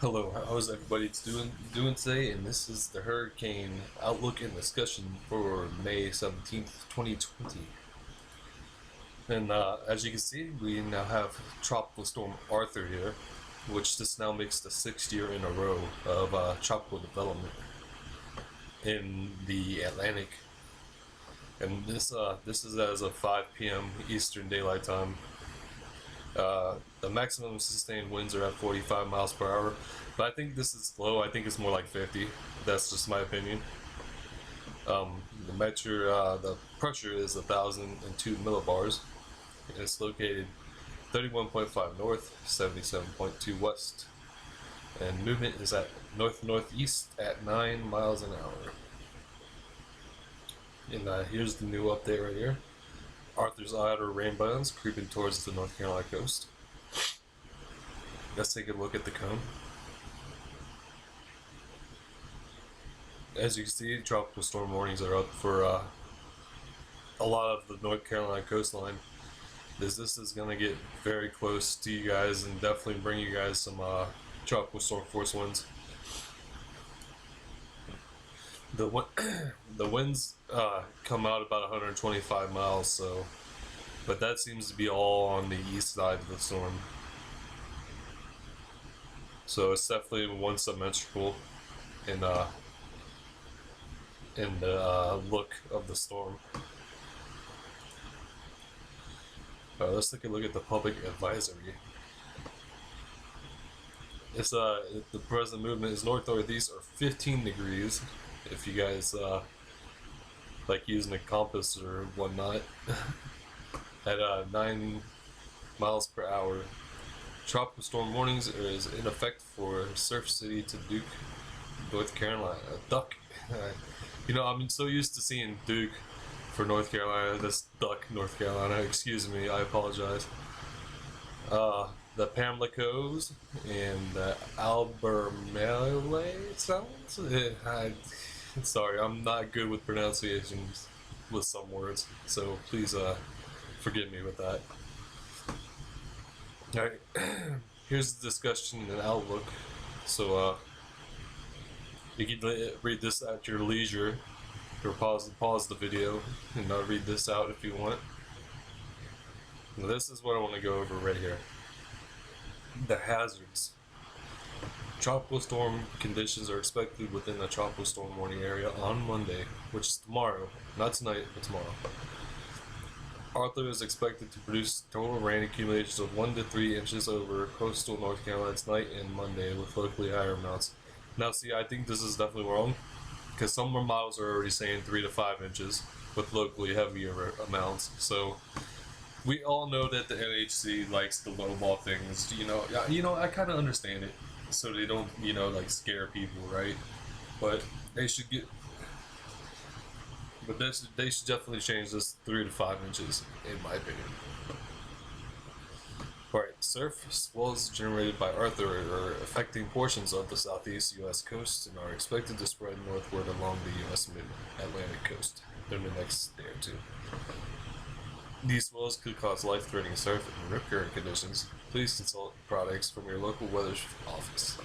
Hello, how's everybody doing today? And this is the hurricane outlook and discussion for May 17th, 2020. And as you can see, we now have Tropical Storm Arthur here, which this now makes the 6th year in a row of tropical development in the Atlantic. And this is as of 5 p.m. Eastern Daylight Time. The maximum sustained winds are at 45 miles per hour, but I think this is low. I think it's more like 50. That's just my opinion. The pressure is 1,002 millibars. It's located 31.5 north, 77.2 west, and movement is at north-northeast at 9 miles an hour. And here's the new update right here. Arthur's outer rain bands creeping towards the North Carolina coast. Let's take a look at the cone. As you can see, tropical storm warnings are up for a lot of the North Carolina coastline. This is going to get very close to you guys and definitely bring you guys some tropical storm force winds. The winds come out about 125 miles, but that seems to be all on the east side of the storm. So it's definitely one symmetrical in the look of the storm. Let's take a look at the public advisory. It's the present movement is north-northeast or 15 degrees. If you guys like using a compass or whatnot, at 9 miles per hour. Tropical storm warnings is in effect for Surf City to Duke, North Carolina. Duck. I'm so used to seeing Duke for North Carolina. That's Duck, North Carolina. Excuse me, I apologize. The Pamlicos and the Albemarle sounds. Sorry, I'm not good with pronunciations with some words, so please forgive me with that. Alright, here's the discussion and outlook. So you can read this at your leisure, or pause the video and read this out if you want. Now, this is what I want to go over right here. The hazards. Tropical storm conditions are expected within the tropical storm warning area on Monday, which is tomorrow, not tonight, but tomorrow. Arthur is expected to produce total rain accumulations of 1 to 3 inches over coastal North Carolina tonight and Monday, with locally higher amounts. Now, see, I think this is definitely wrong, because some models are already saying 3 to 5 inches with locally heavier amounts. So we all know that the NHC likes to lowball things. I kind of understand it, so they don't, scare people, right? But they should they should definitely change this 3 to 5 inches, in my opinion. Alright, surf swells generated by Arthur are affecting portions of the southeast U.S. coast and are expected to spread northward along the U.S. mid-Atlantic coast during the next day or two. These swells could cause life-threatening surf and rip current conditions. Please consult products from your local weather office.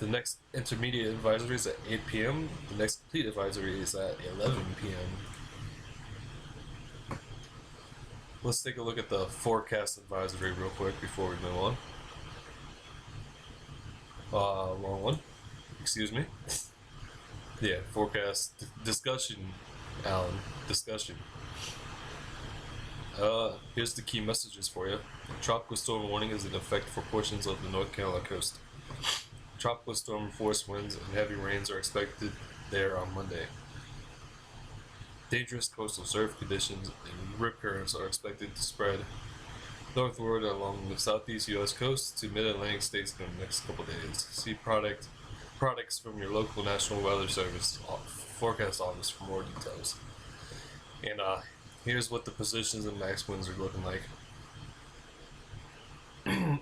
The next intermediate advisory is at 8 p.m. The next complete advisory is at 11 p.m. Let's take a look at the forecast advisory real quick before we move on. Wrong one. Excuse me. Yeah, forecast discussion, Alan. Discussion. Here's the key messages for you. Tropical storm warning is in effect for portions of the North Carolina coast. Tropical storm force winds and heavy rains are expected there on Monday. Dangerous coastal surf conditions and rip currents are expected to spread northward along the southeast U.S. coast to mid-Atlantic states in the next couple days. See products from your local National Weather Service forecast office for more details. And here's what the positions and max winds are looking like.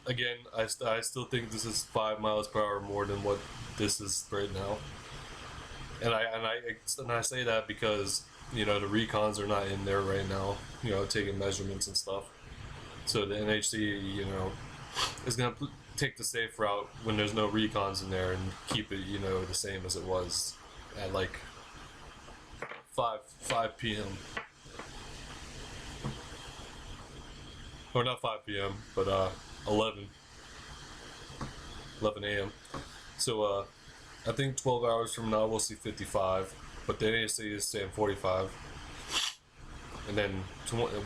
Again, I still think this is 5 miles per hour more than what this is right now. And I say that because the recons are not in there right now, taking measurements and stuff. So the NHC, is going to take the safe route when there's no recons in there and keep it, you know, the same as it was at like 5 p.m. Or not 5 p.m., but 11 a.m. So I think 12 hours from now we'll see 55, but the NAC is saying 45. And then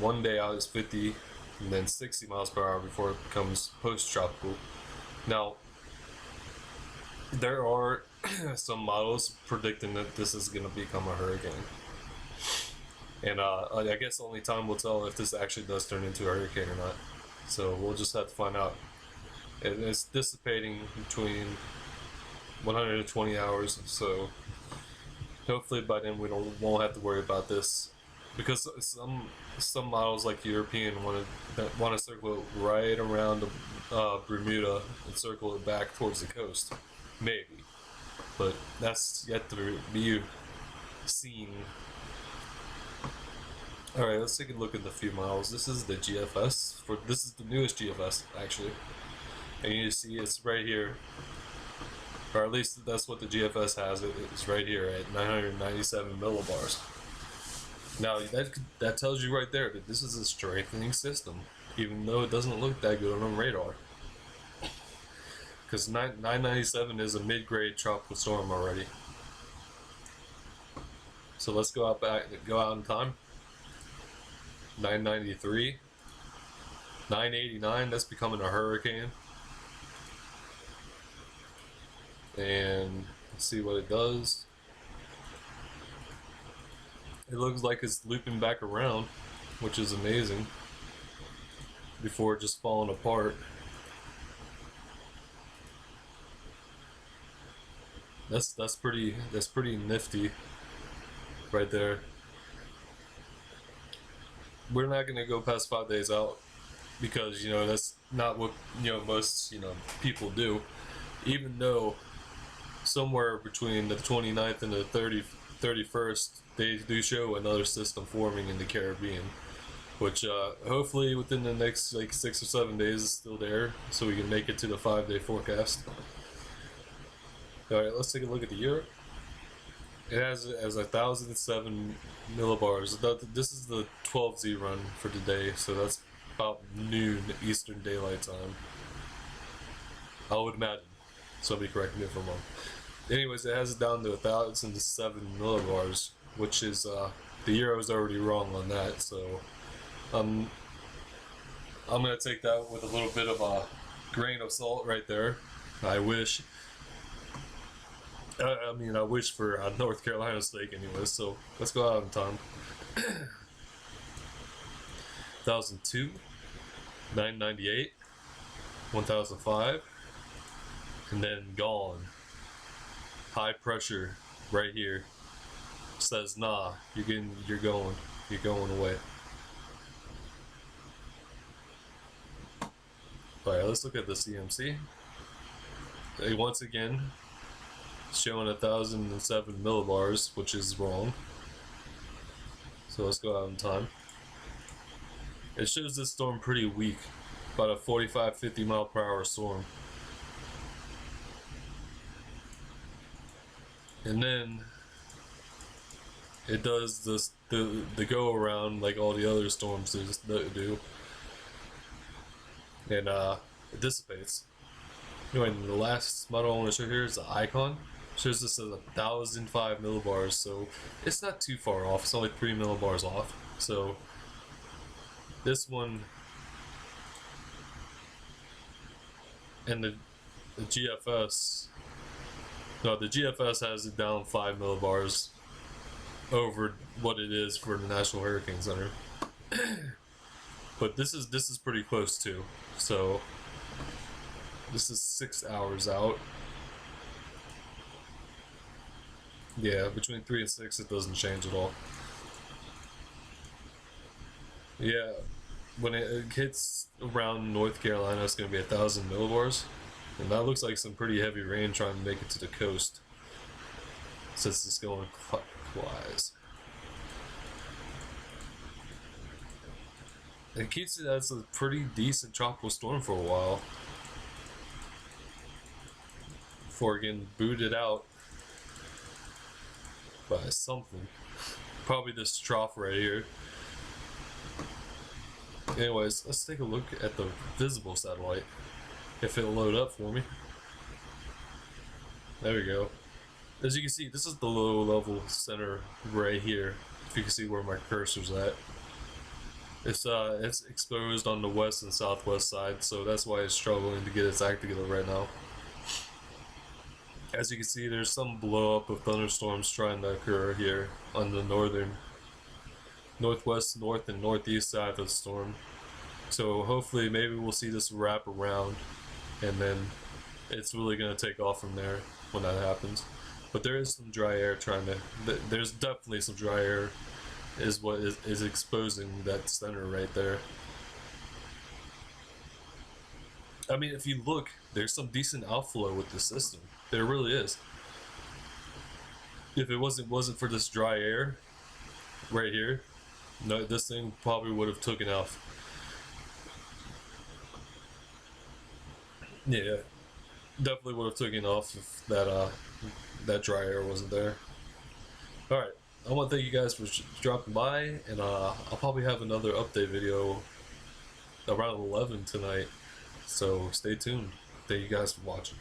one day out is 50, and then 60 miles per hour before it becomes post-tropical. Now, there are some models predicting that this is going to become a hurricane. And I guess only time will tell if this actually does turn into a hurricane or not. So we'll just have to find out. And it's dissipating between 120 hours, so hopefully by then won't have to worry about this. Because some models like European want to circle it right around Bermuda and circle it back towards the coast, maybe, but that's yet to be seen. All right, let's take a look at the few models. This is the GFS. This is the newest GFS actually, and you see it's right here, or at least that's what the GFS has. It's right here at 997 millibars. Now that tells you right there that this is a strengthening system, even though it doesn't look that good on radar. Because 997 is a mid-grade tropical storm already. So let's go out in time. 993, 989. That's becoming a hurricane. And let's see what it does. It looks like it's looping back around, which is amazing, before just falling apart. That's pretty nifty right there. We're not gonna go past 5 days out because, you know, that's not what, you know, most, you know, people do, even though somewhere between the 29th and the 31st they do show another system forming in the Caribbean, which hopefully within the next like 6 or 7 days is still there, so we can make it to the 5-day forecast. All right, let's take a look at the Europe. It has 1,007 millibars. This is the 12Z run for today, so that's about noon Eastern Daylight Time, I would imagine. Somebody correct me if I'm wrong. Anyways, it has it down to 1,007 millibars, which is the Euro's already wrong on that. So I'm gonna take that with a little bit of a grain of salt right there. I wish. I mean, I wish for North Carolina's sake, anyways. So let's go out in time. 1,002, 998, 1,005, and then gone. High pressure right here says, nah, you're going away. Alright, let's look at the CMC. Once again, showing 1,007 millibars, which is wrong. So let's go out in time. It shows this storm pretty weak, about a 45-50 mile per hour storm. And then it does this the go around like all the other storms do, and it dissipates. Anyway, the last model I want to show here is the Icon. It shows this as 1,005 millibars, so it's not too far off. It's only 3 millibars off. So this one and the GFS. No, the GFS has it down 5 millibars over what it is for the National Hurricane Center. But this is pretty close too. So this is 6 hours out. Yeah, between 3 and 6 it doesn't change at all. Yeah, when it hits around North Carolina, it's going to be 1,000 millibars. And that looks like some pretty heavy rain trying to make it to the coast, since it's going clockwise. It keeps it as a pretty decent tropical storm for a while. before getting booted out by something. Probably this trough right here. Anyways, let's take a look at the visible satellite. If it'll load up for me. There we go. As you can see, this is the low level center right here. If you can see where my cursor's at. It's exposed on the west and southwest side, so that's why it's struggling to get its act together right now. As you can see, there's some blow up of thunderstorms trying to occur here on the northwest, north, and northeast side of the storm. So hopefully, maybe we'll see this wrap around, and then it's really gonna take off from there when that happens. But there is some dry air there's definitely some dry air is what is exposing that center right there. I mean, if you look, there's some decent outflow with the system. There really is. If it wasn't for this dry air right here, no, this thing probably would have taken off. Yeah, definitely would have taken off if that dry air wasn't there. All right, I want to thank you guys for dropping by, and I'll probably have another update video around 11 tonight. So stay tuned. Thank you guys for watching.